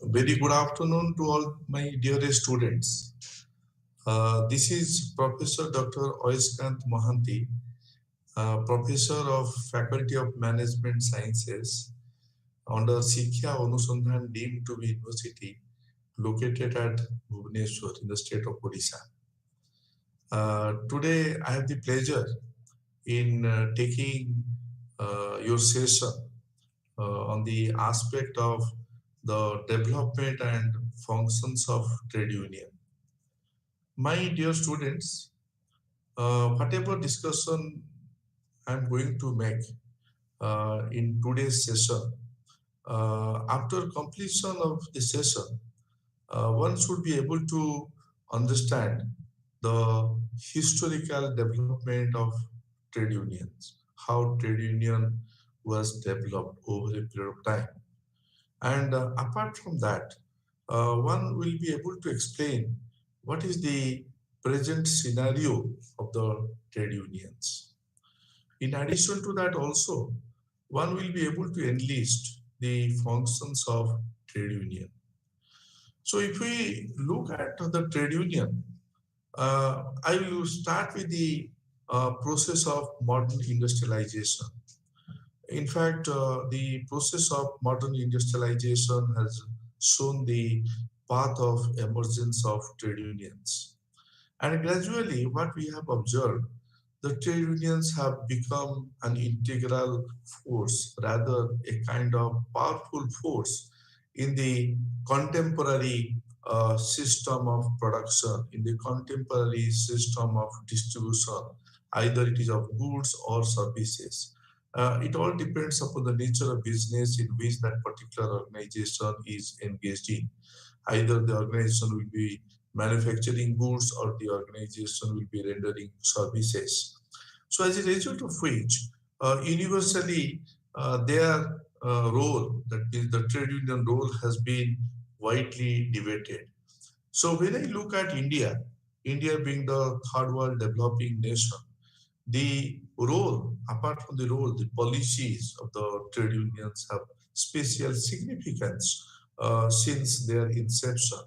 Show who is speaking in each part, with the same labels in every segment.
Speaker 1: Very good afternoon to all my dearest students. This is Professor Dr. Ayaskant Mohanty, Professor of Faculty of Management Sciences under Sikya Anusandhan deemed to be university located at Bhubaneswar in the state of Odisha. Today, I have the pleasure in taking your session on the aspect of the development and functions of trade union. My dear students, whatever discussion I'm going to make in today's session, after completion of the session, one should be able to understand the historical development of trade unions, how trade union was developed over a period of time. And apart from that, one will be able to explain what is the present scenario of the trade unions. In addition to that, also, one will be able to enlist the functions of trade union. So, if we look at the trade union, I will start with the process of modern industrialization. In fact, the process of modern industrialization has shown the path of emergence of trade unions. And gradually, what we have observed, the trade unions have become an integral force, rather a kind of powerful force in the contemporary system of production, in the contemporary system of distribution, either it is of goods or services. It all depends upon the nature of business in which that particular organization is engaged in. Either the organization will be manufacturing goods or the organization will be rendering services. So, as a result of which, universally, their role, that is the trade union role, has been widely debated. So, when I look at India, India being the third world developing nation, the role, apart from the role, the policies of the trade unions have special significance since their inception.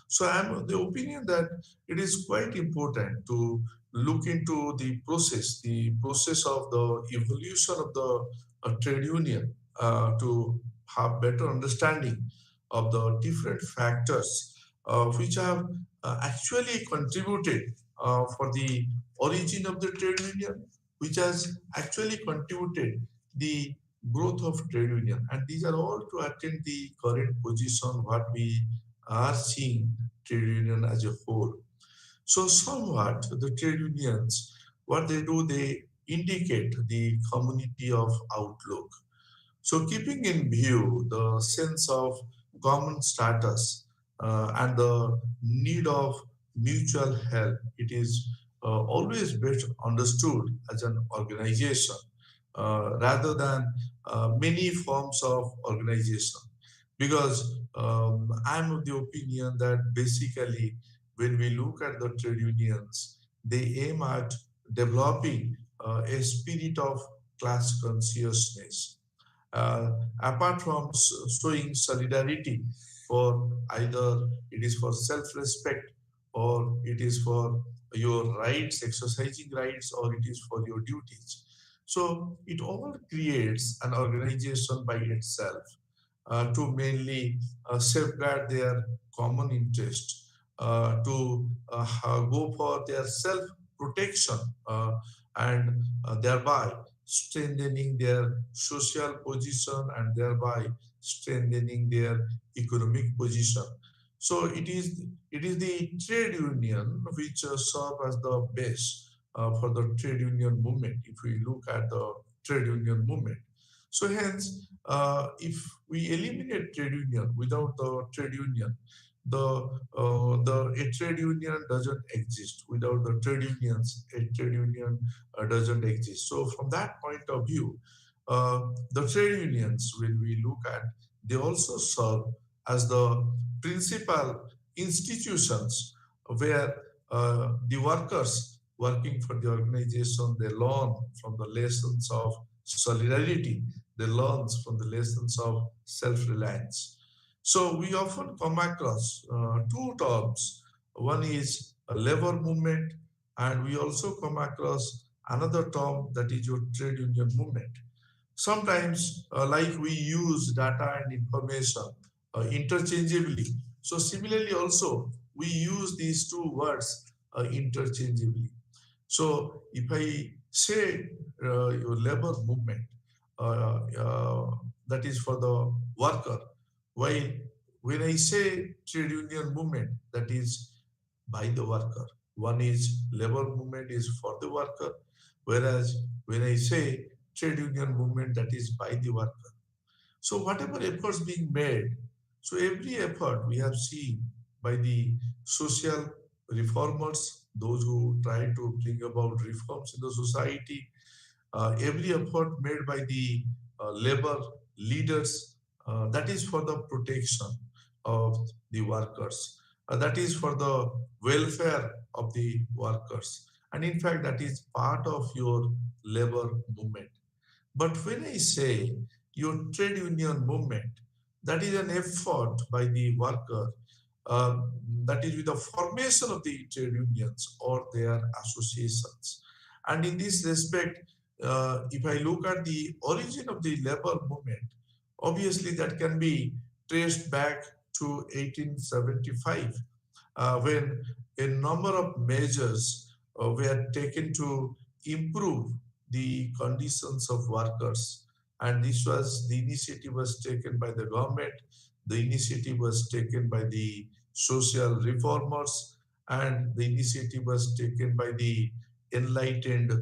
Speaker 1: So I'm of the opinion that it is quite important to look into the process of the evolution of the trade union to have better understanding of the different factors which have actually contributed for the origin of the trade union, which has actually contributed the growth of trade union. And these are all to attain the current position what we are seeing trade union as a whole. So somewhat the trade unions, what they do, they indicate the community of outlook. So keeping in view the sense of common status and the need of mutual help, it is always best understood as an organization rather than many forms of organization. Because I'm of the opinion that basically when we look at the trade unions, they aim at developing a spirit of class consciousness apart from showing solidarity for either it is for self-respect or it is for your rights, exercising rights, or it is for your duties. So it all creates an organization by itself to mainly safeguard their common interest, to go for their self protection and thereby strengthening their social position and thereby strengthening their economic position. So it is the trade union which serve as the base for the trade union movement. If we look at the trade union movement, so hence, if we eliminate trade union, without the trade union, the a trade union doesn't exist. Without the trade unions, a trade union doesn't exist. So from that point of view, the trade unions, when we look at, they also serve as the principal institutions where the workers working for the organization, they learn from the lessons of solidarity, they learn from the lessons of self-reliance. So we often come across two terms. One is a labor movement, and we also come across another term that is your trade union movement. Sometimes, like we use data and information interchangeably. So similarly, also we use these two words interchangeably. So if I say your labor movement, that is for the worker, while when I say trade union movement, that is by the worker. One is labor movement is for the worker, whereas when I say trade union movement, that is by the worker. So whatever efforts being made, so every effort we have seen by the social reformers, those who try to bring about reforms in the society, every effort made by the labor leaders, that is for the protection of the workers. That is for the welfare of the workers. And in fact, that is part of your labor movement. But when I say your trade union movement, that is an effort by the worker, uh, that is with the formation of the trade unions or their associations. And in this respect, if I look at the origin of the labor movement, obviously that can be traced back to 1875, when a number of measures were taken to improve the conditions of workers. And this was the initiative was taken by the government, the initiative was taken by the social reformers, and the initiative was taken by the enlightened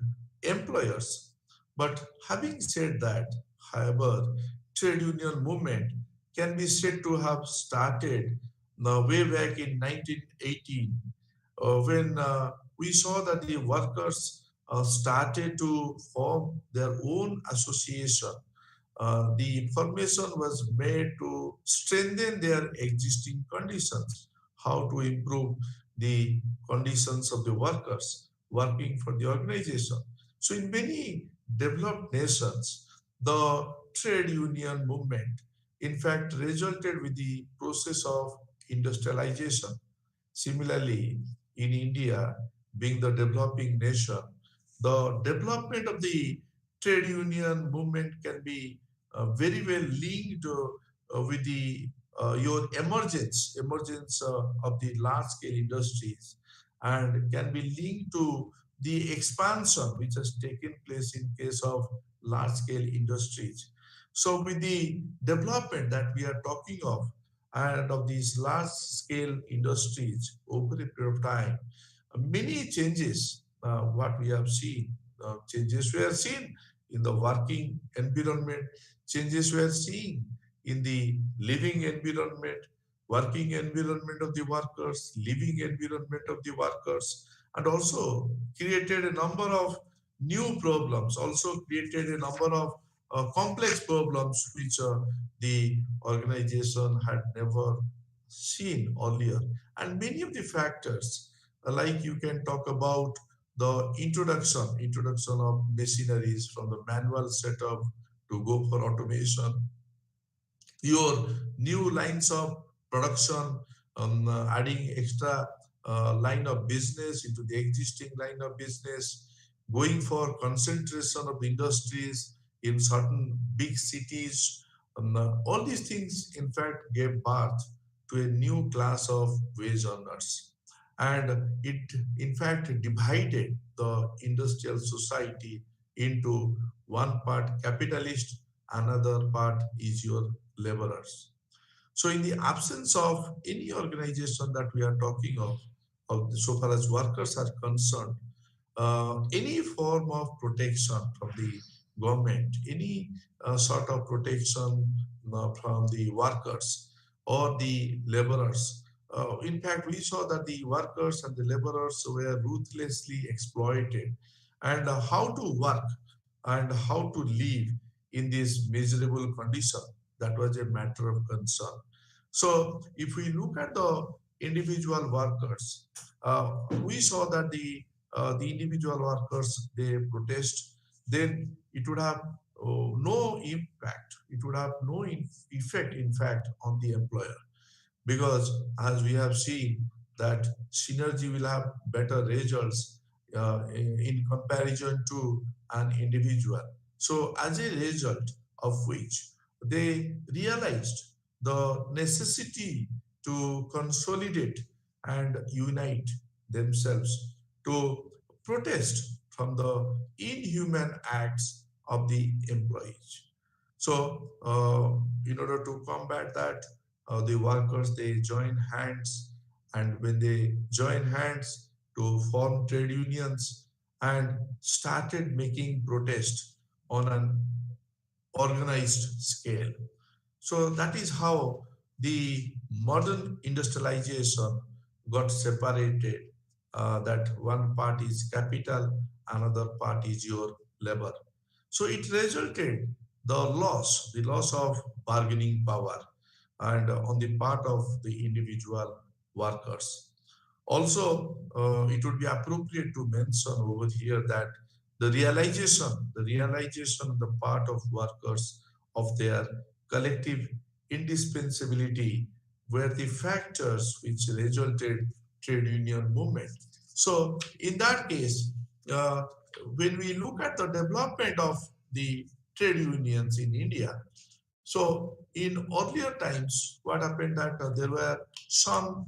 Speaker 1: employers. But having said that, however, trade union movement can be said to have started now way back in 1918, when we saw that the workers started to form their own association. The information was made to strengthen their existing conditions, how to improve the conditions of the workers working for the organization. So, in many developed nations, the trade union movement, in fact, resulted with the process of industrialization. Similarly, in India, being the developing nation, the development of the trade union movement can be very well linked with the your emergence of the large scale industries, and can be linked to the expansion which has taken place in case of large scale industries. So with the development that we are talking of, and of these large scale industries over a period of time, many changes, what we have seen, changes we have seen in the working environment, changes we are seeing in the living environment, working environment of the workers, living environment of the workers, and also created a number of new problems, also created a number of complex problems which the organization had never seen earlier. And many of the factors, like you can talk about the introduction of machineries from the manual setup to go for automation, your new lines of production, adding extra line of business into the existing line of business, going for concentration of industries in certain big cities. All these things, in fact, gave birth to a new class of wage earners. And it, in fact, divided the industrial society into one part capitalist, another part is your laborers. So, in the absence of any organization that we are talking of so far as workers are concerned, any form of protection from the government, any sort of protection from the workers or the laborers. In fact, we saw that the workers and the laborers were ruthlessly exploited, and how to work and how to live in this miserable condition, that was a matter of concern. So, if we look at the individual workers, we saw that the individual workers they protest, then it would have no impact. It would have no effect, in fact, on the employer, because as we have seen that synergy will have better results in comparison to an individual. So as a result of which they realized the necessity to consolidate and unite themselves to protest from the inhuman acts of the employees. So, in order to combat that, the workers they join hands, and when they join hands to form trade unions and started making protest on an organized scale. So that is how the modern industrialization got separated. That one part is capital, another part is your labor. So it resulted the loss of bargaining power, and on the part of the individual workers. Also, it would be appropriate to mention over here that the realization on the part of workers of their collective indispensability were the factors which resulted trade union movement. So, in that case, uh, when we look at the development of the trade unions in India, so in earlier times, what happened that there were some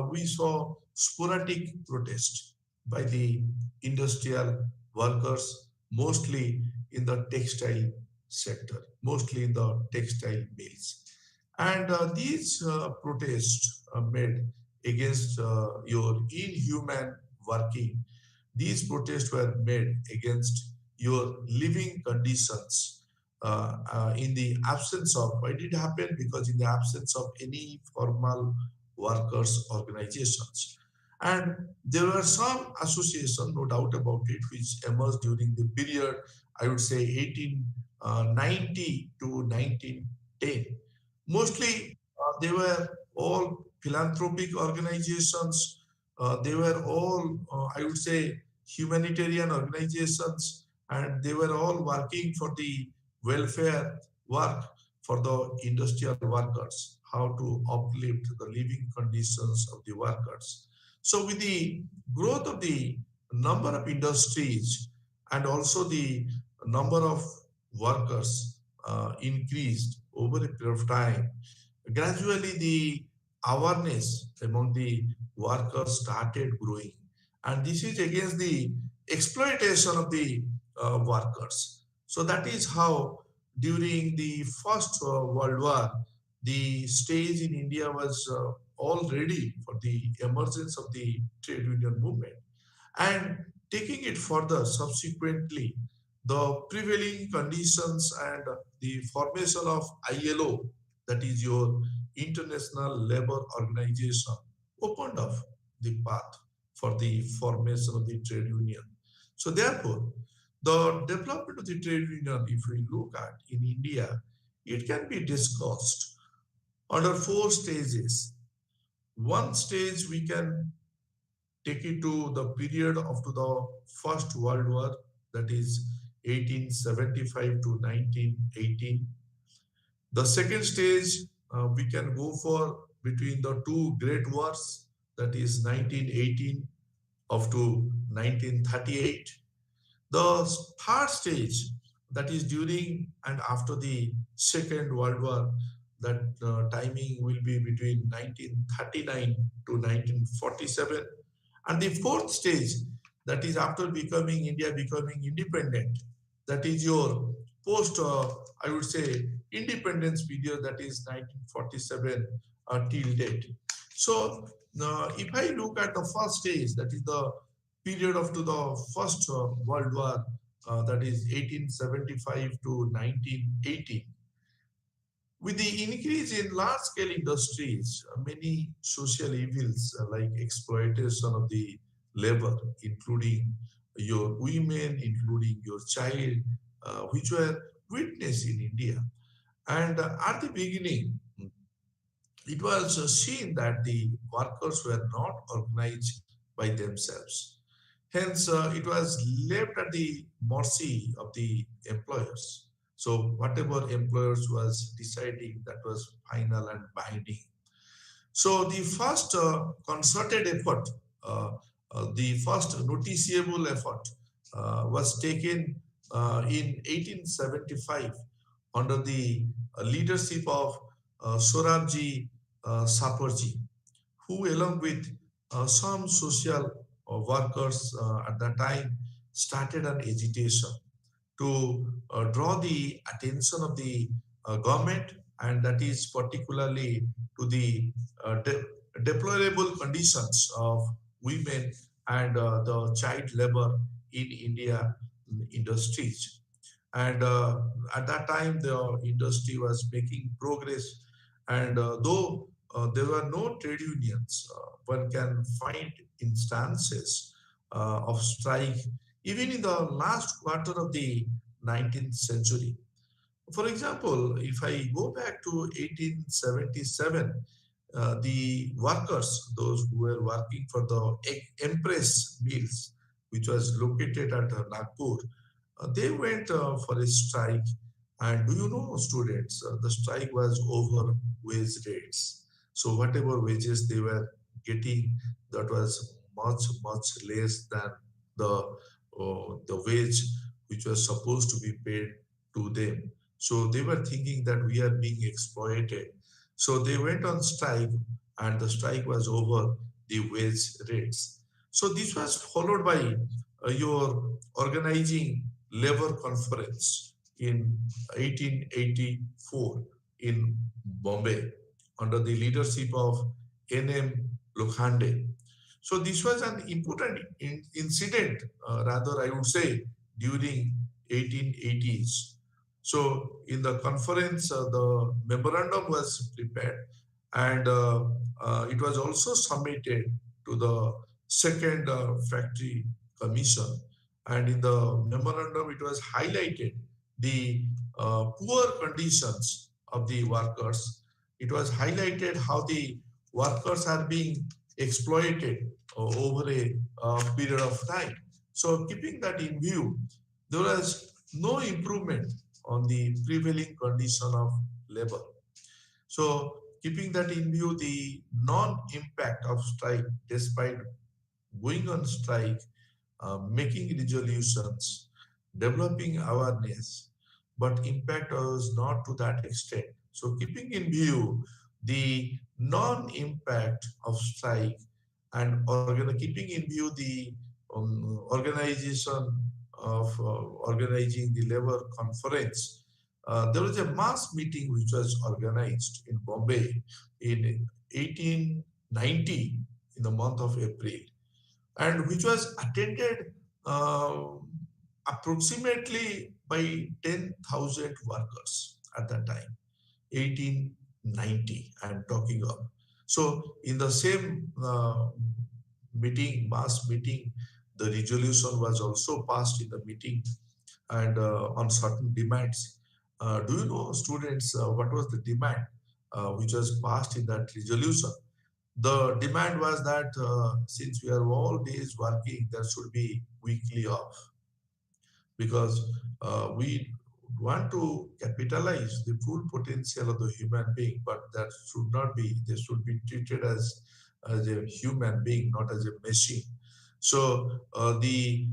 Speaker 1: we saw sporadic protest by the industrial workers, mostly in the textile sector, mostly in the textile mills. And these protests made against your inhuman working, these protests were made against your living conditions in the absence of, why did it happen? Because in the absence of any formal workers' organizations. And there were some associations, no doubt about it, which emerged during the period, I would say 1890 to 1910. Mostly, they were all philanthropic organizations. They were all, I would say, humanitarian organizations, and they were all working for the welfare work for the industrial workers, how to uplift the living conditions of the workers. So, with the growth of the number of industries and also the number of workers increased over a period of time, gradually the awareness among the workers started growing. And this is against the exploitation of the workers. So that is how during the First World War, the stage in India was all ready for the emergence of the trade union movement. And taking it further, subsequently, the prevailing conditions and the formation of ILO, that is your International Labour Organization, opened up the path for the formation of the trade union. So, therefore, the development of the trade union, if we look at in India, it can be discussed under four stages. One stage we can take it to the period of to the First World War, that is 1875 to 1918. The second stage we can go for between the two great wars, that is 1918 up to 1938. The third stage, that is during and after the Second World War, that timing will be between 1939 to 1947. And the fourth stage, that is after becoming India becoming independent, that is your post, I would say, independence period, that is 1947 till date. So, if I look at the first stage, that is the period of to the First World War, that is 1875 to 1918. With the increase in large-scale industries, many social evils like exploitation of the labor, including your women, including your child, which were witnessed in India. And at the beginning, it was seen that the workers were not organized by themselves. Hence, it was left at the mercy of the employers. So whatever employers was deciding, that was final and binding. So the first concerted effort, uh, the first noticeable effort was taken in 1875 under the leadership of Sorabji Saparji, who along with some social workers at that time started an agitation to draw the attention of the government, and that is particularly to the deplorable conditions of women and the child labor in India industries. And at that time, the industry was making progress. And though there were no trade unions, one can find instances of strike even in the last quarter of the 19th century. For example, if I go back to 1877, the workers, those who were working for the Empress Mills, which was located at Nagpur, they went for a strike. And do you know, students, the strike was over wage rates. So whatever wages they were getting, that was much, much less than the wage which was supposed to be paid to them. So they were thinking that we are being exploited. So they went on strike, and the strike was over the wage rates. So this was followed by your organizing labor conference in 1884 in Bombay under the leadership of N.M. Lokhande. So this was an important incident, rather I would say, during 1880s. So in the conference, the memorandum was prepared, and it was also submitted to the second factory commission. And in the memorandum, it was highlighted the poor conditions of the workers. It was highlighted how the workers are being exploited over a period of time. So keeping that in view, there was no improvement on the prevailing condition of labor. So keeping that in view, the non-impact of strike, despite going on strike, making resolutions, developing awareness, but impact was not to that extent. So keeping in view the non-impact of strike and keeping in view the organization of organizing the labor conference, there was a mass meeting which was organized in Bombay in 1890 in the month of April, and which was attended uh, approximately by 10,000 workers at that time, 1890, I'm talking of. So, in the same meeting, mass meeting, the resolution was also passed in the meeting, and on certain demands. Do you know, students, what was the demand which was passed in that resolution? The demand was that since we are all days working, there should be weekly off, because we want to capitalize the full potential of the human being, but that should not be, they should be treated as a human being, not as a machine. So the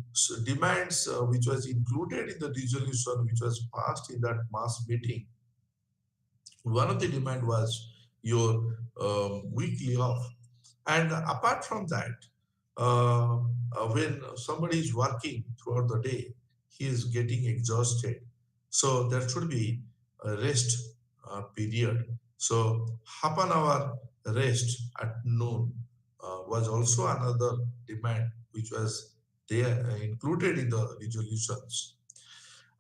Speaker 1: demands which was included in the resolution which was passed in that mass meeting, one of the demand was your weekly off. And apart from that, when somebody is working throughout the day, he is getting exhausted. So there should be a rest period. So half an hour rest at noon was also another demand which was there included in the resolutions.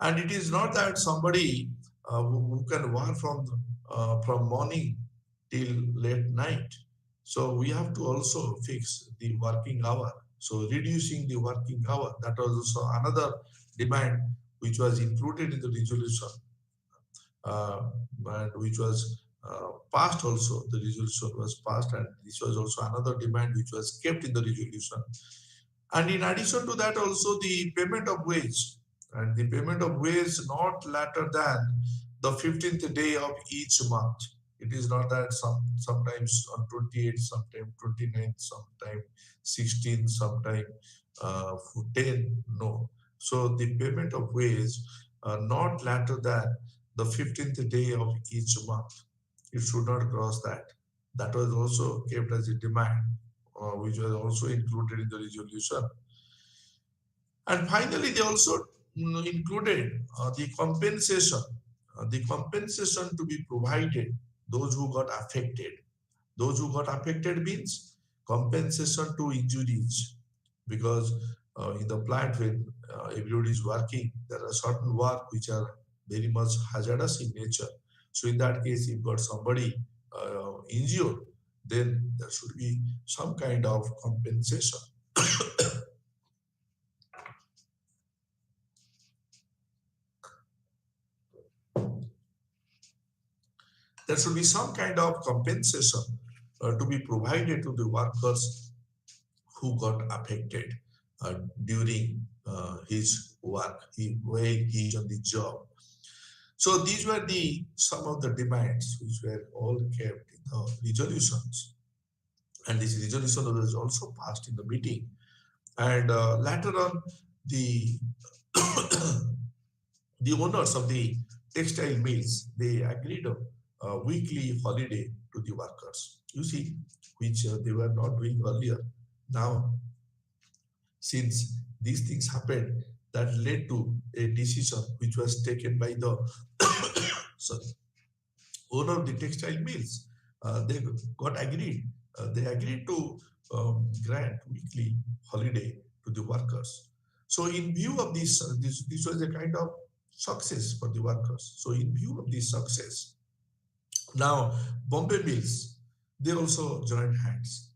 Speaker 1: And it is not that somebody who can work from morning till late night. So we have to also fix the working hour. So reducing the working hour, that was also another demand which was included in the resolution, uh, and which was passed also. The resolution was passed, and this was also another demand which was kept in the resolution. And in addition to that, also the payment of wage and the payment of wage not later than the 15th day of each month. It is not that sometimes on 28th, sometime 29th, sometime 16th, sometime 10. No. So the payment of wage not later than the 15th day of each month. It should not cross that. That was also kept as a demand, which was also included in the resolution. And finally, they also included the compensation to be provided those who got affected. Those who got affected means compensation to injuries, because in the plant when everybody is working, there are certain work which are very much hazardous in nature. So in that case, if got somebody injured, then there should be some kind of compensation. There should be some kind of compensation to be provided to the workers who got affected during his work, while he is on the job. So these were the some of the demands which were all kept in the resolutions, and this resolution was also passed in the meeting. And later on, the the owners of the textile mills, they agreed a weekly holiday to the workers. You see, which they were not doing earlier. Now, since these things happened, that led to a decision which was taken by the sorry, owner of the textile mills. They got agreed. They agreed to grant weekly holiday to the workers. So, in view of this was a kind of success for the workers. So, in view of this success, now Bombay mills, they also joined hands.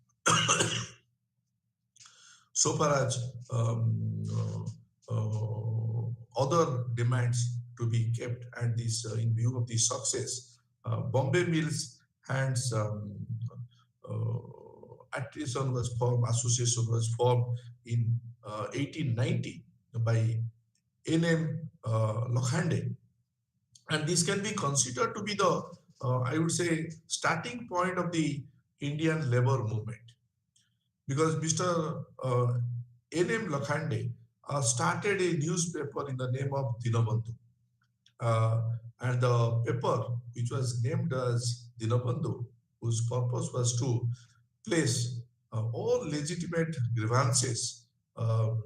Speaker 1: So far as other demands to be kept, and this in view of the success, Bombay mills hands association was formed in 1890 by N.M. Lokhande, and this can be considered to be the I would say starting point of the Indian labor movement, because Mr. N.M. Lokhande started a newspaper in the name of Dinabandhu. And the paper, which was named as Dinabandhu, whose purpose was to place all legitimate grievances,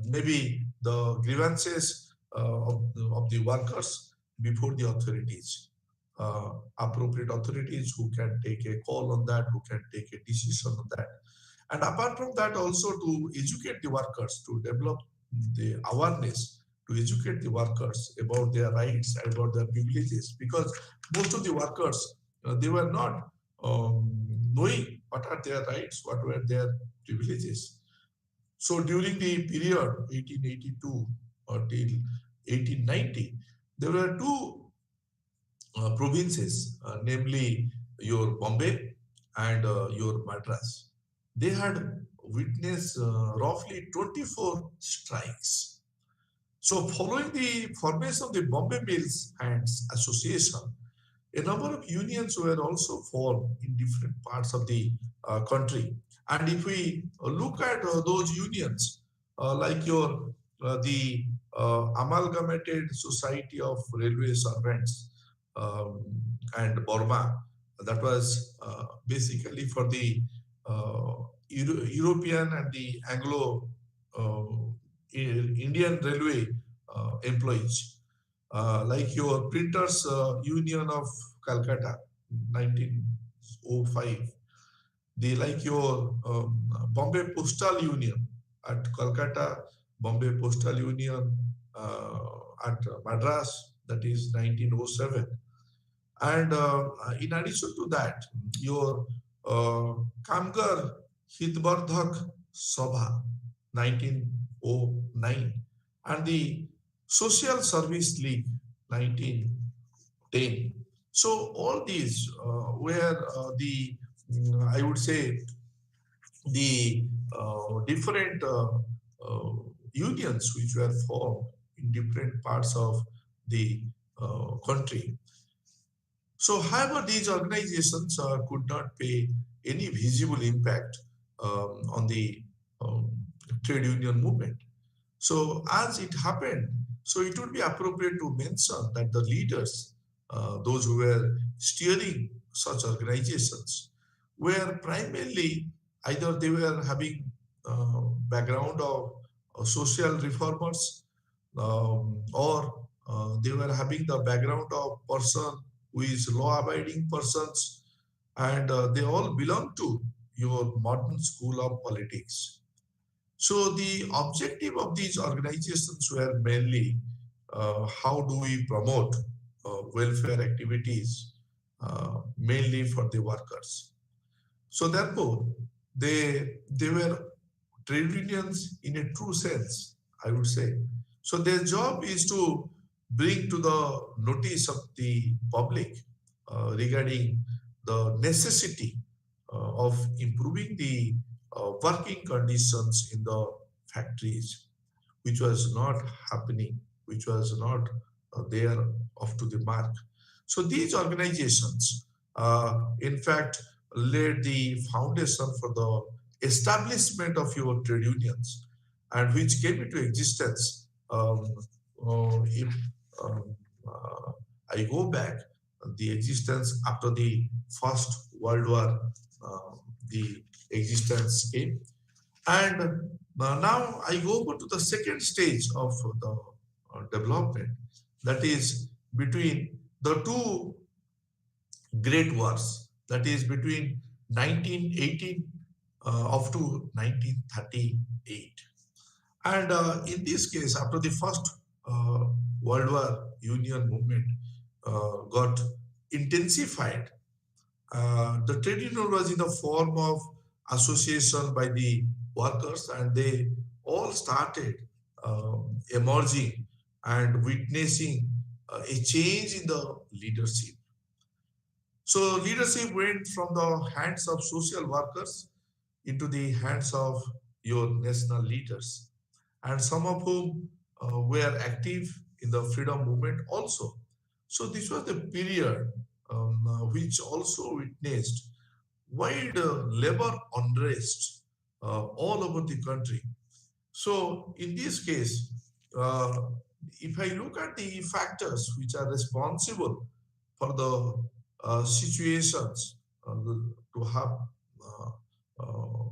Speaker 1: maybe the grievances of the workers before the authorities, appropriate authorities who can take a call on that, who can take a decision on that. And apart from that, also to educate the workers, to develop the awareness, to educate the workers about their rights, about their privileges, because most of the workers, they were not knowing what are their rights, what were their privileges. So during the period 1882 till 1890, there were two provinces, namely your Bombay and your Madras. They had witnessed roughly 24 strikes. So following the formation of the Bombay Mills Hands Association, a number of unions were also formed in different parts of the country. And if we look at those unions, like your the Amalgamated Society of Railway Servants um, and Burma, that was basically for the European and the Anglo Indian Railway employees, like your Printers Union of Calcutta, 1905, they like your Bombay Postal Union at Calcutta, Bombay Postal Union at Madras, that is 1907. And in addition to that, your Kamgar Hitbardhak Sabha, 1909, and the Social Service League, 1910. So all these were I would say, the different unions which were formed in different parts of the country. So, however, these organizations could not pay any visible impact on the um, trade union movement. So, as it happened, so it would be appropriate to mention that the leaders, those who were steering such organizations, were primarily either they were having background of social reformers, or they were having the background of person who is law-abiding persons, and they all belong to your modern school of politics. So the objective of these organizations were mainly how do we promote welfare activities mainly for the workers. So therefore, they were trade unions in a true sense, I would say. So their job is to bring to the notice of the public regarding the necessity of improving the working conditions in the factories, which was not happening, which was not there up to the mark. So these organizations, in fact, laid the foundation for the establishment of your trade unions, and which came into existence. If uh, I go back, the existence after the First World War, the existence came, and now I go over to the second stage of the development, that is between the two great wars, that is between 1918 up to 1938. And in this case, after the first World War, Union movement got intensified. The trade union was in the form of association by the workers, and they all started emerging and witnessing a change in the leadership. So leadership went from the hands of social workers into the hands of your national leaders, and some of whom were active in the freedom movement also. So this was the period which also witnessed wide labor unrest all over the country. So in this case, uh, if I look at the factors which are responsible for the situations to have uh,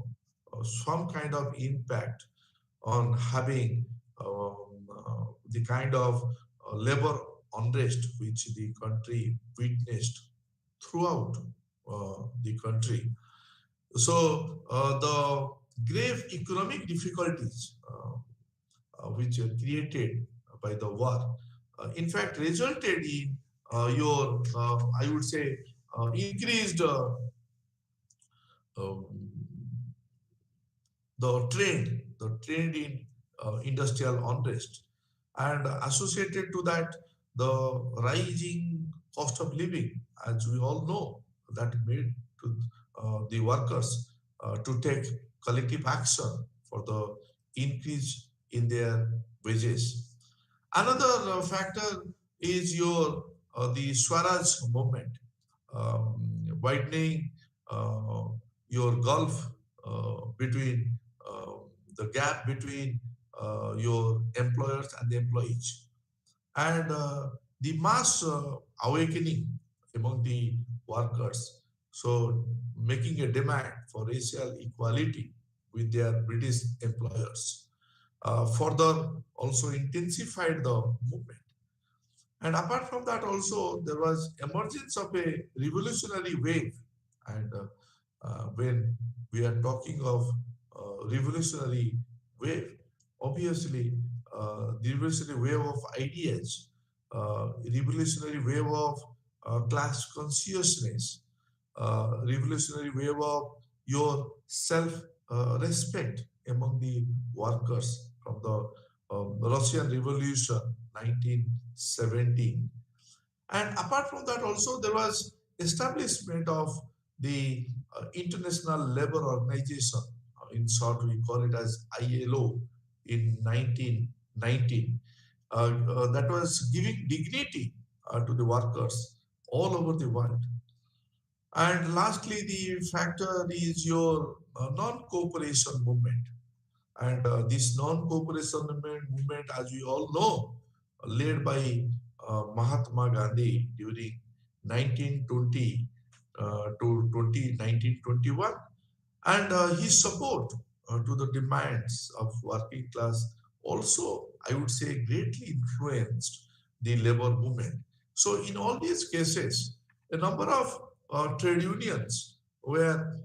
Speaker 1: some kind of impact on having the kind of labor unrest which the country witnessed throughout the country. So the grave economic difficulties which were created by the war, in fact, resulted in I would say, increased um, the trend in industrial unrest, and associated to that, the rising cost of living, as we all know, that made to the workers to take collective action for the increase in their wages. Another factor is your the Swaraj movement, um, widening uh, your gulf between the gap between your employers and the employees, and the mass awakening among the workers. So, making a demand for racial equality with their British employers further also intensified the movement. And apart from that, also there was emergence of a revolutionary wave. And when we are talking of revolutionary wave, obviously the revolutionary wave of ideas, revolutionary wave of class consciousness, revolutionary wave of your self respect among the workers from the Russian Revolution 1917. And apart from that, also there was establishment of the International Labour Organization. In short, we call it as ILO in 1919. that was giving dignity to the workers all over the world. And lastly, the factor is your non-cooperation movement. And this non-cooperation movement, as we all know, led by Mahatma Gandhi during 1920 to 1921, and his support to the demands of working class also, I would say, greatly influenced the labor movement. So, in all these cases, a number of trade unions were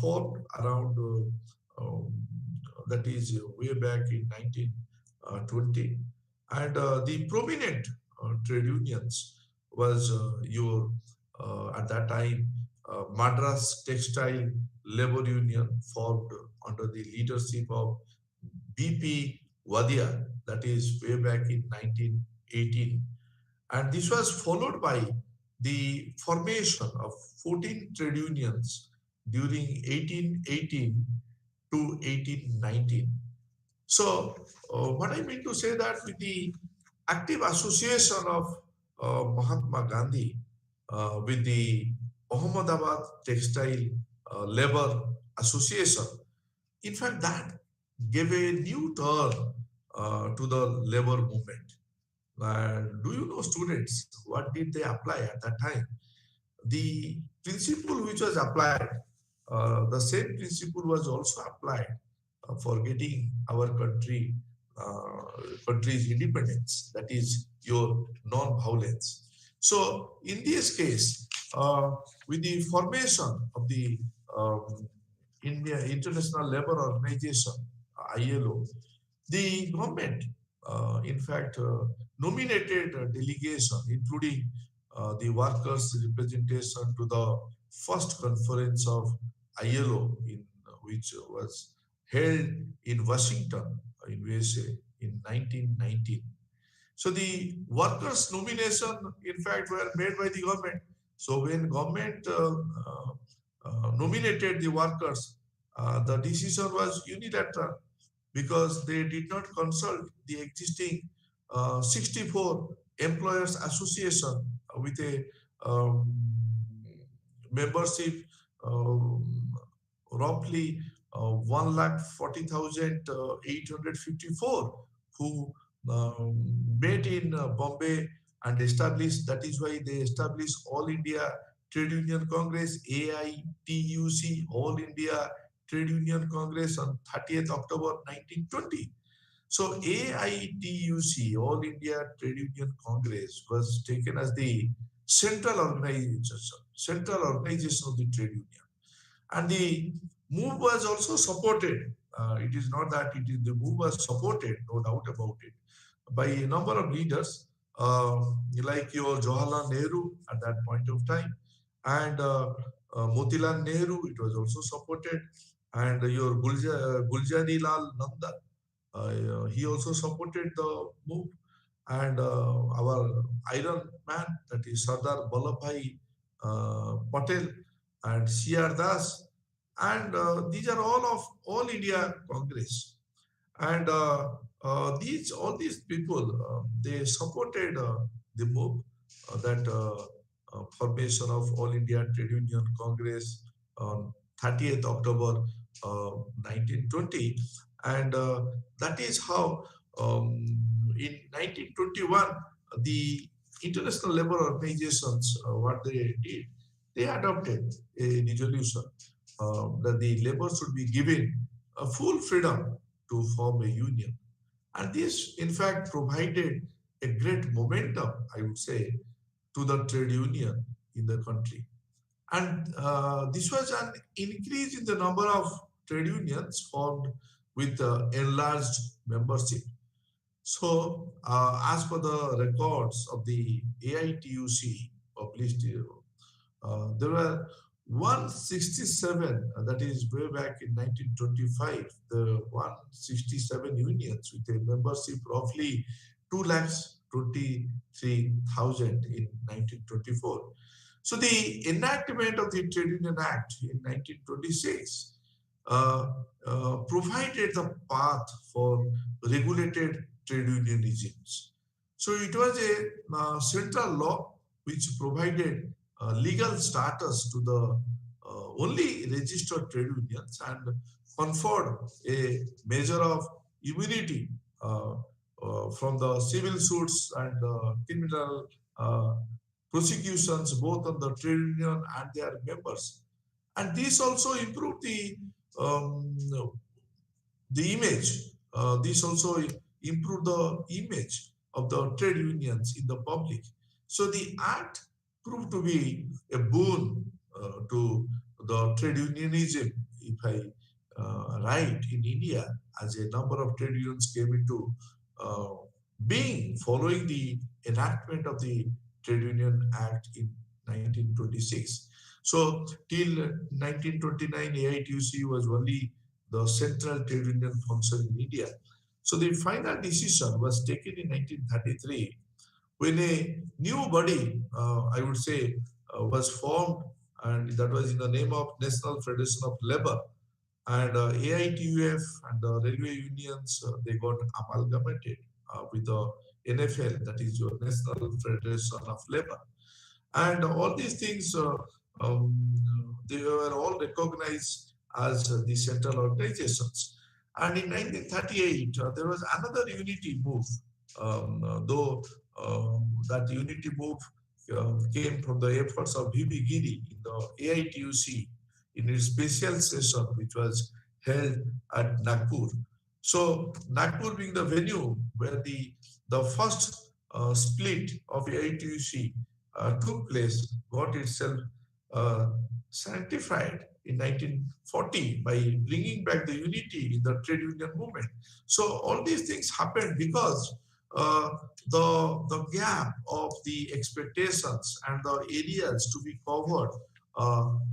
Speaker 1: formed around that is way back in 1920, and the prominent trade unions was your at that time Madras Textile Labor Union, formed under the leadership of BP Wadia, that is way back in 1918. And this was followed by the formation of 14 trade unions during 1818 to 1819. So, what I mean to say that with the active association of Mahatma Gandhi with the Ahmedabad Textile Labor Association, in fact, that gave a new turn to the labor movement. And do you know, students, what did they apply at that time? The principle which was applied, the same principle was also applied for getting our country's independence. That is your non-violence. So in this case, with the formation of the um, India International Labour Organization (ILO), the government, in fact, nominated a delegation, including the workers' representation, to the first conference of ILO, which was held in Washington, in USA, in 1919. So the workers' nomination, in fact, were made by the government. So when government nominated the workers, the decision was unilateral because they did not consult the existing 64 employers association with a um, membership um, roughly 1,40,854 who met in Bombay and established, that is why they established All India Trade Union Congress, AITUC, All India Trade Union Congress, on 30th October 1920. So AITUC, All India Trade Union Congress, was taken as the central organization of the trade union. And the move was also supported. It is not that it is the move was supported, no doubt about it, by a number of leaders like your Jawaharlal Nehru at that point of time, and Motilal Nehru. It was also supported, and your Guljari Lal Nanda. He also supported the move, and our Iron Man, that is Sardar Vallabhbhai Patel and C.R. Das, and these are all of All India Congress, and these all these people they supported the move that formation of All India Trade Union Congress on 30th October 1920, and that is how in 1921 the international labor organizations what they did, they adopted a resolution that the labor should be given a full freedom to form a union. And this, in fact, provided a great momentum, I would say, to the trade union in the country. And this was an increase in the number of trade unions formed with enlarged membership. So, as per the records of the AITUC published, there were 167, that is way back in 1925, the 167 unions with a membership roughly 2 lakhs 23,000 in 1924. So the enactment of the Trade Union Act in 1926 uh, provided the path for regulated trade union regimes. So it was a central law which provided legal status to the only registered trade unions and conferred a measure of immunity uh, from the civil suits and criminal uh, prosecutions both on the trade union and their members. And this also improved um, the image. This also improved the image of the trade unions in the public. So the act proved to be a boon to the trade unionism, if I right, in India, as a number of trade unions came into uh, being following the enactment of the Trade Union Act in 1926. So till 1929, AITUC was only the central trade union function in India. So the final decision was taken in 1933 when a new body, I would say, was formed, and that was in the name of National Federation of Labour. And AITUF and the railway unions, they got amalgamated with the NFL, that is your National Federation of Labour. And all these things, they were all recognized as the central organizations. And in 1938, there was another unity move, though that unity move came from the efforts of V.B. Giri in the AITUC in its special session, which was held at Nagpur. So Nagpur being the venue where the first split of AITUC took place, got itself uh, sanctified in 1940 by bringing back the unity in the trade union movement. So all these things happened because uh, the gap of the expectations and the areas to be covered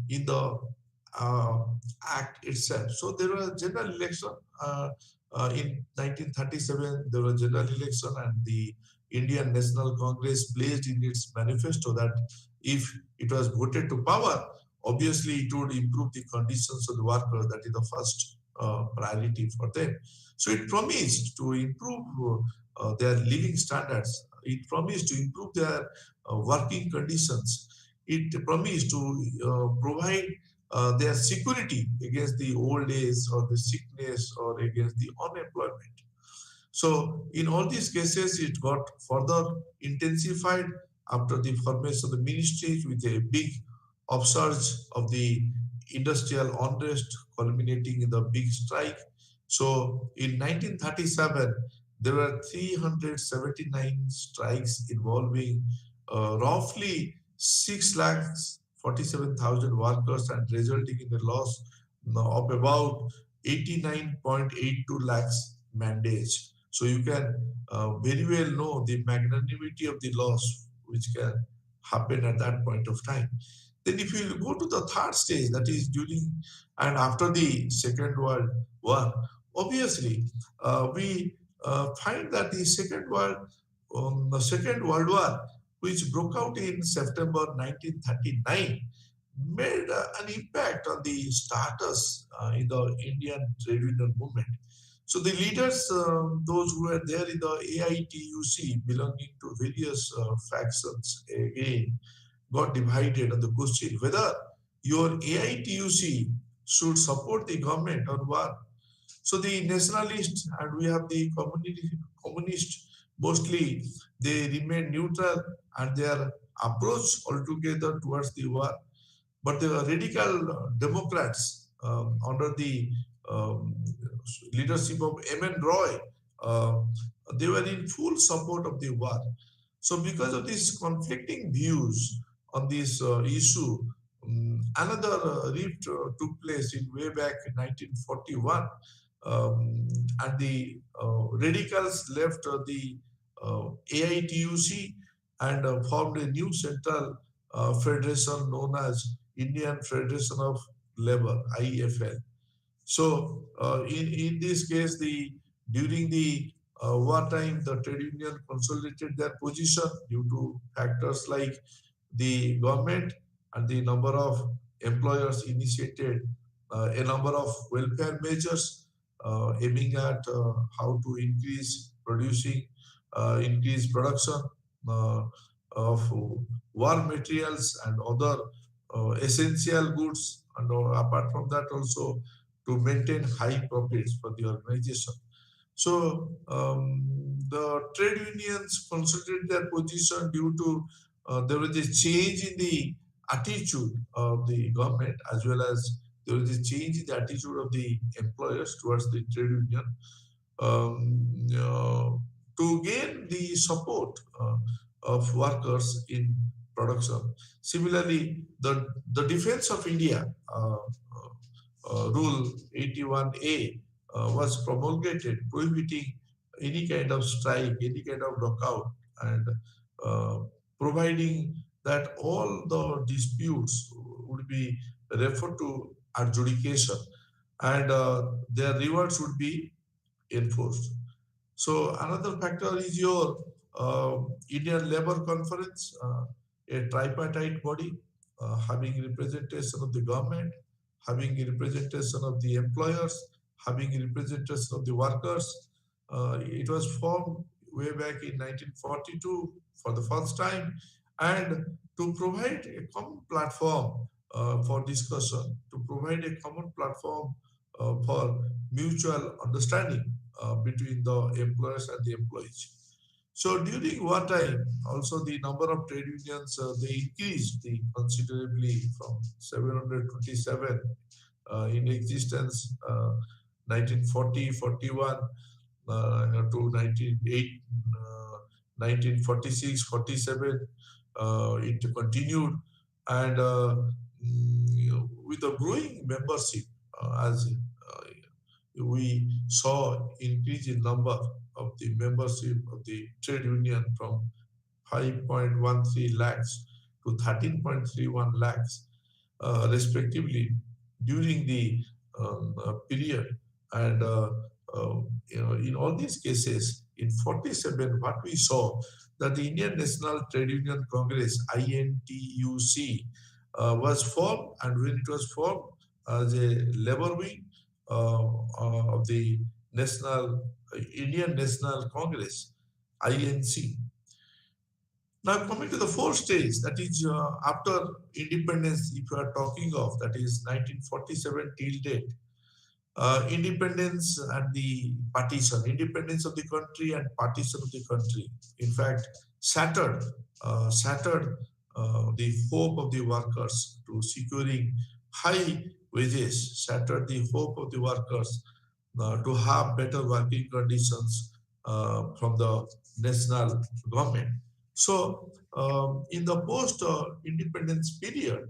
Speaker 1: in the uh, act itself. So there was a general election in 1937. There was a general election, and the Indian National Congress placed in its manifesto that if it was voted to power, obviously it would improve the conditions of the workers. That is the first priority for them. So it promised to improve their living standards. It promised to improve their working conditions. It promised to provide their security against the old age or the sickness or against the unemployment. So in all these cases, it got further intensified after the formation of the ministries with a big upsurge of the industrial unrest culminating in the big strike. So in 1937, there were 379 strikes involving roughly 6 lakhs 47,000 workers and resulting in a loss of about 89.82 lakhs mandates. So you can very well know the magnanimity of the loss which can happen at that point of time. Then if you go to the third stage, that is during and after the Second World War, obviously we find that the Second World War, which broke out in September 1939, made an impact on the status in the Indian trade union movement. So the leaders, those who were there in the AITUC, belonging to various factions, again got divided on the question whether your AITUC should support the government or what. So the nationalists and we have the communist, mostly they remain neutral and their approach altogether towards the war. But the radical Democrats under the um, leadership of M.N. Roy, uh, they were in full support of the war. So because of these conflicting views on this issue, another rift took place in way back in 1941, and the radicals left the AITUC and formed a new central federation known as Indian Federation of Labour (IFL). So in this case, the during the wartime, the trade union consolidated their position due to factors like the government and the number of employers initiated a number of welfare measures aiming at how to increase producing increase production uh, of war materials and other essential goods, and apart from that also to maintain high profits for the organization. So the trade unions considered their position due to there was a change in the attitude of the government, as well as there was a change in the attitude of the employers towards the trade union, um, uh, to gain the support of workers in production. Similarly, the defense of India rule 81A was promulgated, prohibiting any kind of strike, any kind of lockout, and uh, providing that all the disputes would be referred to adjudication, and their rewards would be enforced. So another factor is your Indian Labour Conference, a tripartite body having representation of the government, having representation of the employers, having representation of the workers. It was formed way back in 1942 for the first time, and to provide a common platform for discussion, to provide a common platform for mutual understanding between the employers and the employees. So during wartime, also the number of trade unions they increased considerably from 727 in existence 1940 41 to 1946 47. It continued, and with a growing membership, as we saw increase in number of the membership of the trade union from 5.13 lakhs to 13.31 lakhs, respectively, during the period. And in all these cases, in 47, what we saw that the Indian National Trade Union Congress (INTUC) was formed, and when it was formed as a labor wing of the National Indian National Congress (INC). Now coming to the fourth stage, that is after independence, if you are talking of, that is 1947 till date, independence and the partition, independence of the country and partition of the country, in fact, shattered the hope of the workers to securing high wages, shattered the hope of the workers to have better working conditions from the national government. So, in the post-independence period,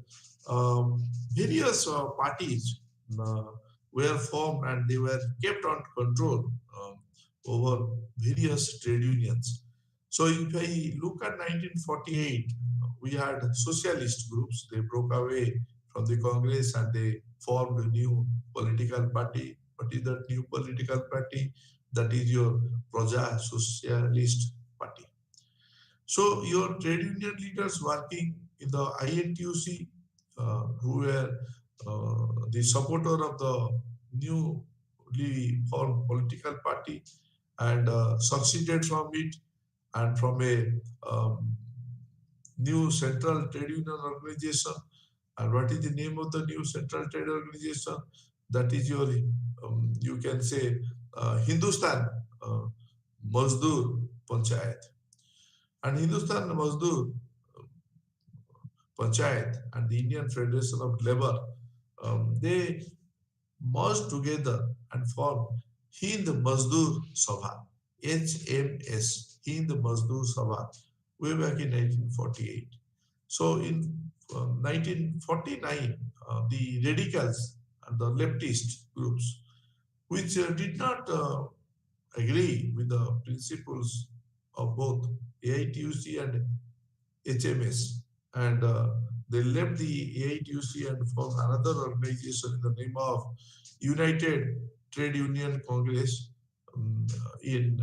Speaker 1: various parties were formed, and they were kept on control over various trade unions. So if I look at 1948, we had socialist groups. They broke away from the Congress and they formed a new political party. What is that new political party? That is your Praja Socialist Party. So your trade union leaders working in the INTUC, who were the supporter of the newly formed political party, and succeeded from it, and from a new central trade union organization. And what is the name of the new central trade organization? That is your, you can say, Hindustan Mazdoor Panchayat. And Hindustan Mazdoor Panchayat and the Indian Federation of Labour, they merged together and formed Hind Mazdoor Sabha, HMS, Hind Mazdoor Sabha, way back in 1948. So in 1949, the radicals and the leftist groups, which did not agree with the principles of both AITUC and HMS, and they left the AITUC and formed another organization in the name of United Trade Union Congress in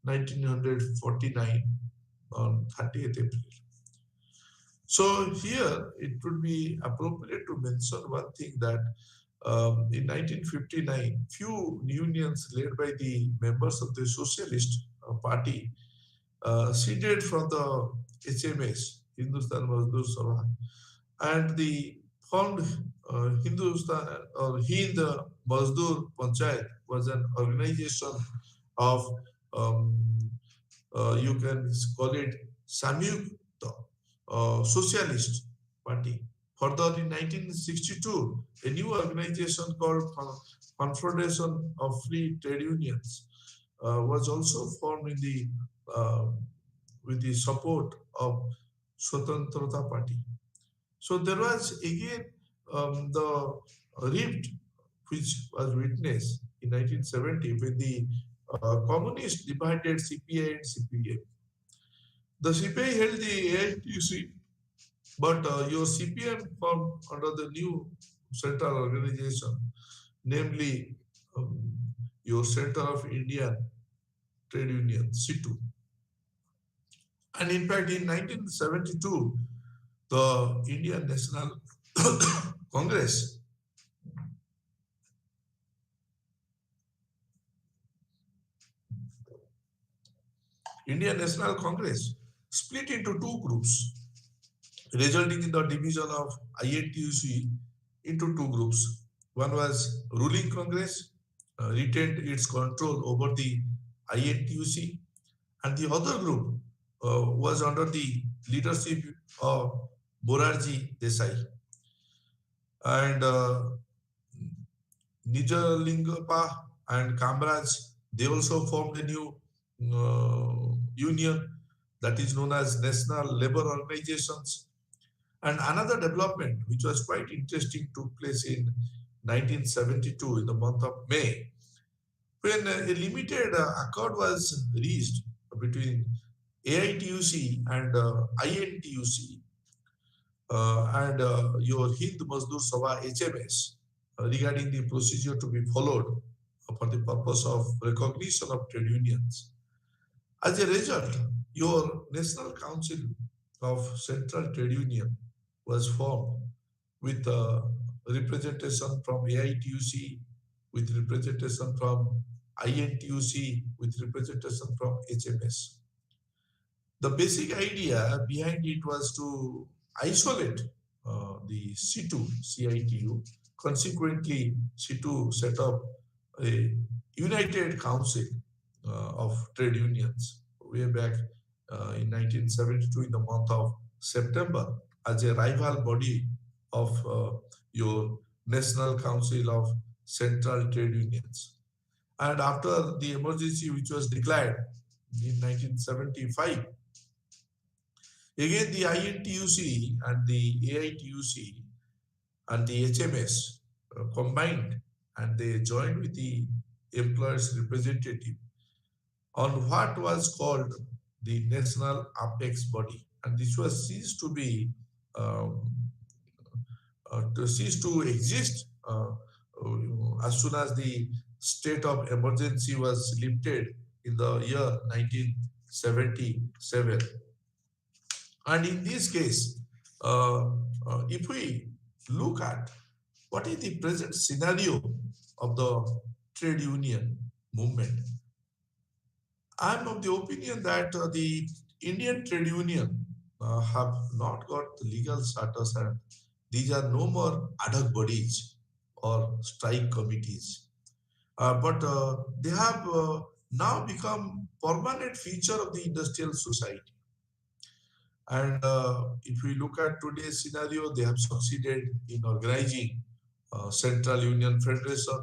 Speaker 1: 1949 on 30th April. So here it would be appropriate to mention one thing, that in 1959, few unions led by the members of the socialist party seeded from the HMS, Hindustan Mazdoor Sabha, and the formed Hindustan or Hind Mazdoor Panchayat was an organization of um, you can call it Samyukta Socialist Party. Further, in 1962, a new organization called Confederation of Free Trade Unions was also formed in the uh, with the support of Swatantrata Party. So there was again the rift which was witnessed in 1970 when the communists divided CPI and CPA. The CPI held the AITC, but your CPM formed under the new central organization, namely um, your Center of Indian Trade Union, C2. And in fact, in 1972, the Indian National Congress, Indian National Congress split into two groups, resulting in the division of INTUC into two groups. One was ruling Congress, retained its control over the INTUC, and the other group was under the leadership of Morarji Desai. And Nijalingappa and Kamraj, they also formed a new union that is known as National Labour Organizations. And another development, which was quite interesting, took place in 1972 in the month of May, when a limited accord was reached between AITUC and INTUC and your Hind Mazdoor Sabha HMS regarding the procedure to be followed for the purpose of recognition of trade unions. As a result, your National Council of Central Trade Union was formed with representation from AITUC, with representation from INTUC, with representation from HMS. The basic idea behind it was to isolate the C2, CITU. Consequently, C2 set up a united council of trade unions way back in 1972 in the month of September as a rival body of your National Council of Central Trade Unions. And after the emergency which was declared in 1975, again the INTUC and the AITUC and the HMS combined and they joined with the employers' representative on what was called the National Apex Body. And this was ceased to be um, cease to exist as soon as the state of emergency was lifted in the year 1977. And in this case, if we look at what is the present scenario of the trade union movement, I'm of the opinion that the Indian trade union have not got the legal status and these are no more ad hoc bodies or strike committees. But they have now become permanent feature of the industrial society. And if we look at today's scenario, they have succeeded in organizing Central Union Federation,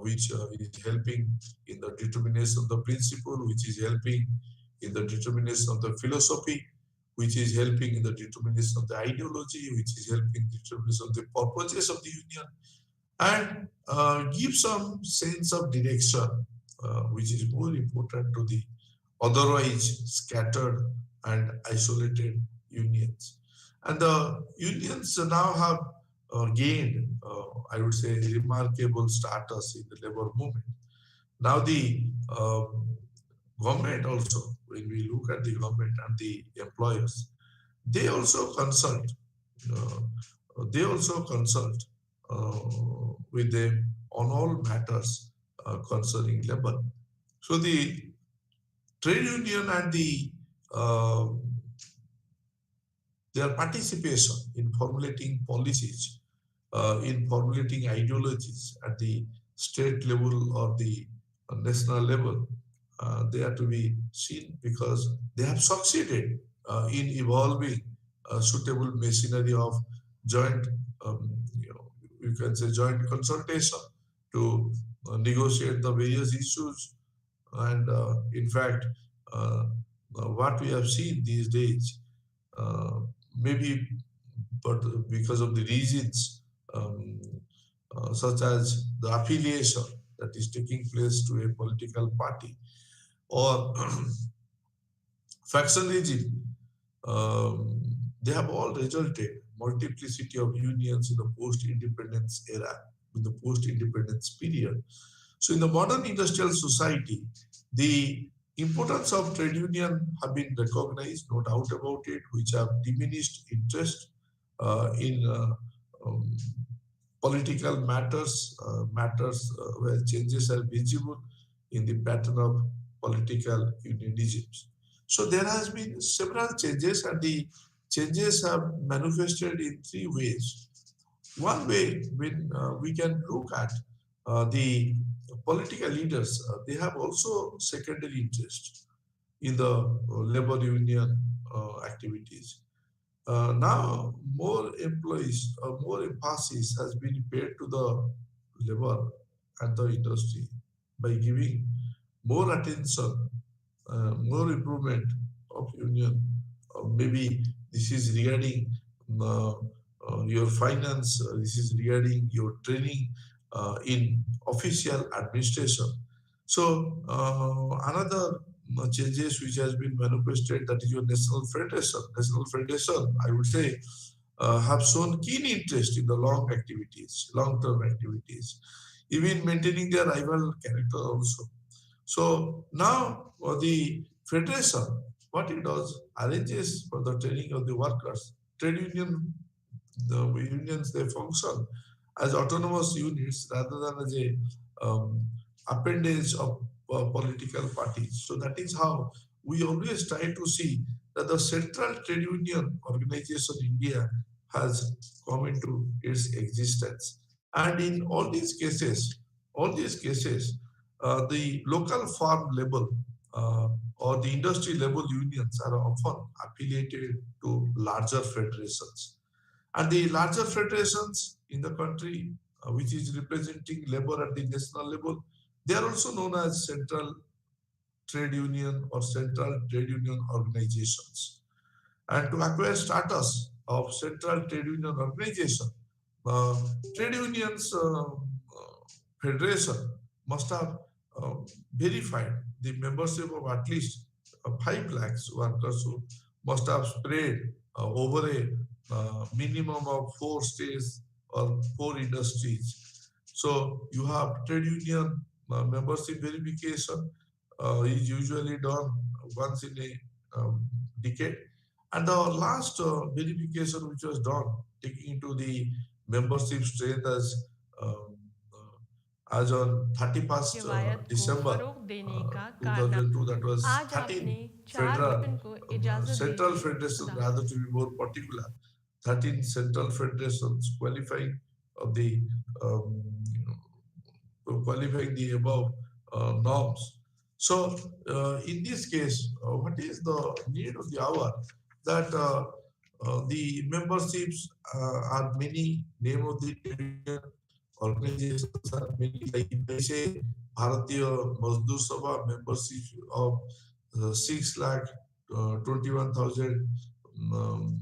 Speaker 1: which is helping in the determination of the principle, which is helping in the determination of the philosophy, which is helping in the determination of the ideology, which is helping in the determination of the purposes of the union, and give some sense of direction, which is more important to the otherwise scattered and isolated unions. And the unions now have gained, I would say, remarkable status in the labor movement. Now the government also, when we look at the government and the employers, they also consult. Uh, they also consult with them on all matters concerning labor. So the trade union and uh, their participation in formulating policies, in formulating ideologies at the state level or the national level, they are to be seen because they have succeeded in evolving a suitable machinery of joint, you know, you can say joint consultation to negotiate the various issues. And in fact, uh, what we have seen these days, uh, maybe but because of the reasons um, such as the affiliation that is taking place to a political party or factionalism, um, they have all resulted multiplicity of unions in the post-independence era, in the post-independence period. So in the modern industrial society, the importance of trade union have been recognized, no doubt about it, which have diminished interest in um, political matters where changes are visible in the pattern of political unionisms. So there has been several changes, and the changes have manifested in three ways. One way, when we can look at the political leaders, they have also secondary interest in the labor union activities. Now, more emphasis has been paid to the labor and the industry by giving more attention, more improvement of union. Maybe this is regarding your finance, this is regarding your training in official administration. So, another changes which has been manifested, that is your national federation. National federation, I would say, have shown keen interest in the long-term activities, even maintaining their rival character also. So now the federation, what it does, arranges for the training of the workers. Trade union, the unions, they function as autonomous units rather than as a appendage of political parties. So that is how we always try to see that the central trade union organization in India has come into its existence. And in all these cases, the local farm level or the industry level unions are often affiliated to larger federations. And the larger federations in the country, which is representing labor at the national level, they are also known as central trade union or central trade union organizations. And to acquire status of central trade union organization, uh, trade unions federation must have uh, verified the membership of at least 5 lakhs workers who must have spread over a minimum of 4 states or 4 industries. So you have trade union membership verification is usually done once in a decade. And the last verification which was done, taking into the membership strength um, as on 31st
Speaker 2: रिवायत को
Speaker 1: December
Speaker 2: फ़रोग़ देने का कारनामा
Speaker 1: 2002, that was
Speaker 2: आज आपने
Speaker 1: 13
Speaker 2: 4
Speaker 1: federal,
Speaker 2: बहन को इजाज़त
Speaker 1: central
Speaker 2: दीजिए
Speaker 1: federation,
Speaker 2: खुदा
Speaker 1: rather
Speaker 2: हाफ़िज़
Speaker 1: to be more particular, 13 central federations qualifying of the um, qualifying the above norms. So, in this case, what is the need of the hour? That the memberships are many, name of the trade union organizations are many. Like if I say Bharatiya Mazdoor Sabha membership of 6 lakh 21,000 um,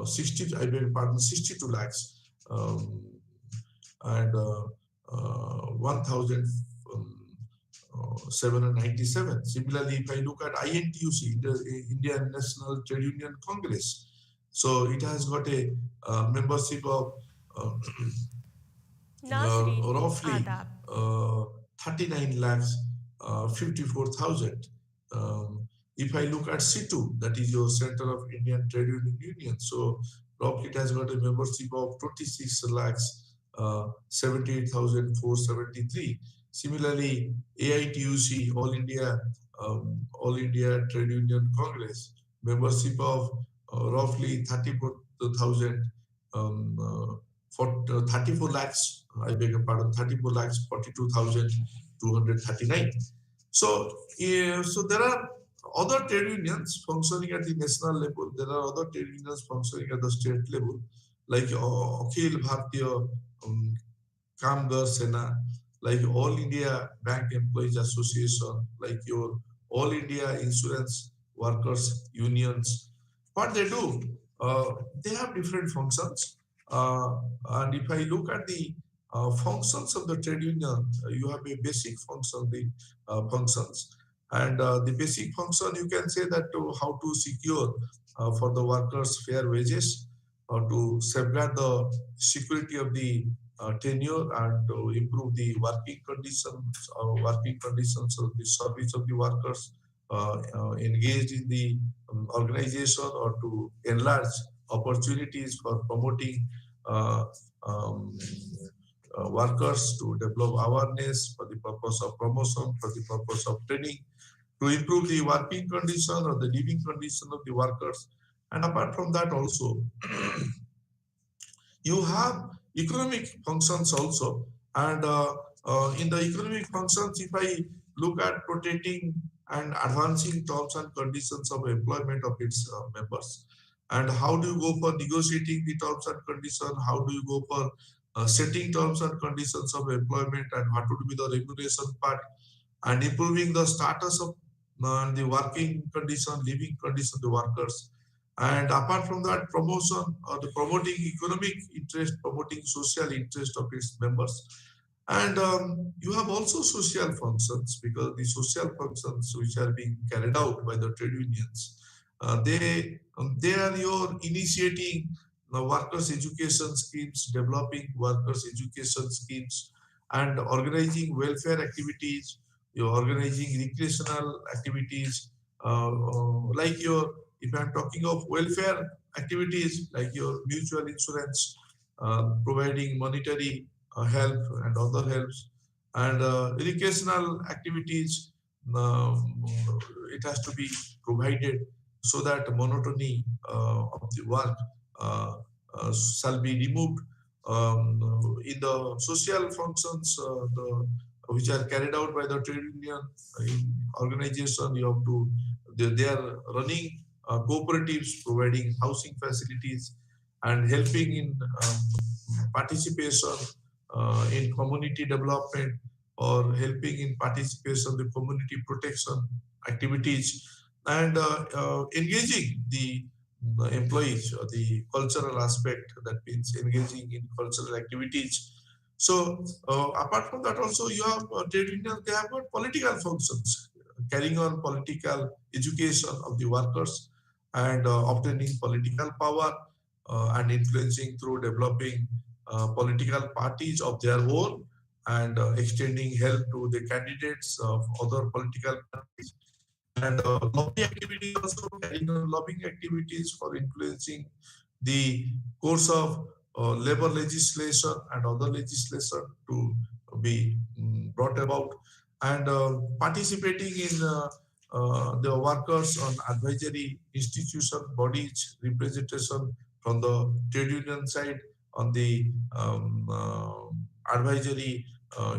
Speaker 1: 60, I beg pardon, 62 lakhs um, and 1,797. Similarly, if I look at INTUC, the Indian National Trade Union Congress, so it has got a membership of uh,
Speaker 2: नाज़रीन
Speaker 1: roughly
Speaker 2: आदाब
Speaker 1: 39 lakhs 54,000. If I look at SITU, that is your Center of Indian Trade Union, so roughly it has got a membership of 26 lakhs 78,473. Similarly, AITUC, All India Trade Union Congress, membership of roughly 34,000, um, uh, 34 lakhs, I beg your pardon, 34 lakhs 42,239. So, so there are other trade unions functioning at the national level. There are other trade unions functioning at the state level, like Akhil Bharatiya um, Kamgar Sena, like All India Bank Employees Association, like your All India Insurance Workers Unions. What they do, they have different functions. Uh, and if I look at the functions of the trade union, you have a basic function, the functions. And the basic function, you can say that to how to secure for the workers fair wages, or to safeguard the security of the tenure and to improve the working conditions of the service of the workers engaged in the organization, or to enlarge opportunities for promoting uh, um, workers to develop awareness for the purpose of promotion, for the purpose of training, to improve the working condition or the living condition of the workers. And apart from that also, you have economic functions also. And in the economic functions, if I look at protecting and advancing terms and conditions of employment of its members, and how do you go for negotiating the terms and conditions, how do you go for setting terms and conditions of employment, and what would be the remuneration part, and improving the status of the working condition, living condition of the workers. And apart from that, promotion or the promoting economic interest, promoting social interest of its members. And you have also social functions, because the social functions which are being carried out by the trade unions, they are your initiating workers' education schemes, developing workers' education schemes, and organizing welfare activities. You're organizing recreational activities, like your, if I'm talking of welfare activities, like your mutual insurance, providing monetary help and other helps, and educational activities, um, it has to be provided so that monotony of the work shall be removed. In the social functions, which are carried out by the trade union in organization, you have to, they are running cooperatives, providing housing facilities and helping in participation in community development, or helping in participation in the community protection activities, and engaging the employees, or the cultural aspect, that means engaging in cultural activities. So apart from that also, you have trade unions, they have got political functions, carrying on political education of the workers, and obtaining political power, and influencing through developing political parties of their own, and extending help to the candidates of other political parties, and lobby activities, also carrying on lobbying activities for influencing the course of labor legislation and other legislation to be brought about, and participating in the workers on advisory institution bodies, representation from the trade union side on the advisory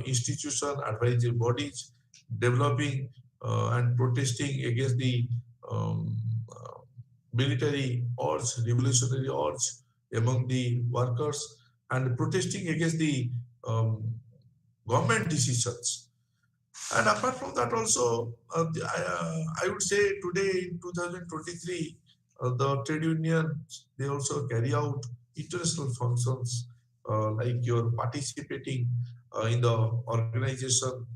Speaker 1: institution, advisory bodies, developing and protesting against the um, uh, military urge, revolutionary urge among the workers, and protesting against the government decisions. And apart from that, also, I would say today in 2023, the trade unions, they also carry out international functions, like you're participating in the organization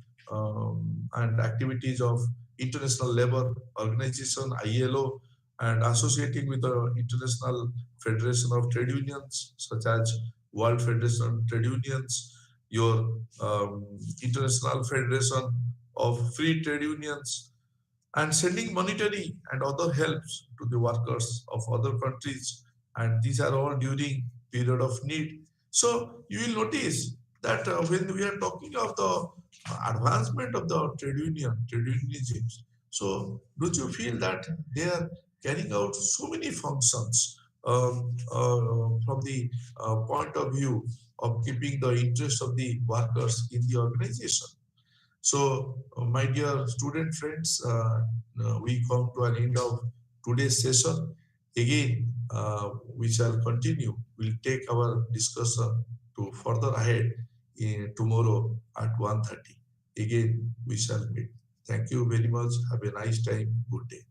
Speaker 1: and activities of International Labour Organization (ILO), and associating with the International Federation of Trade Unions, such as World Federation of Trade Unions, your International Federation of Free Trade Unions, and sending monetary and other helps to the workers of other countries. And these are all during period of need. So you will notice that when we are talking of the advancement of the trade unionisms, so don't you feel that they are carrying out so many functions from the point of view of keeping the interest of the workers in the organization? So, my dear student friends, we come to an end of today's session. Again, we shall continue. We'll take our discussion to further ahead tomorrow at 1:30. Again, we shall meet. Thank you very much. Have a nice time. Good day.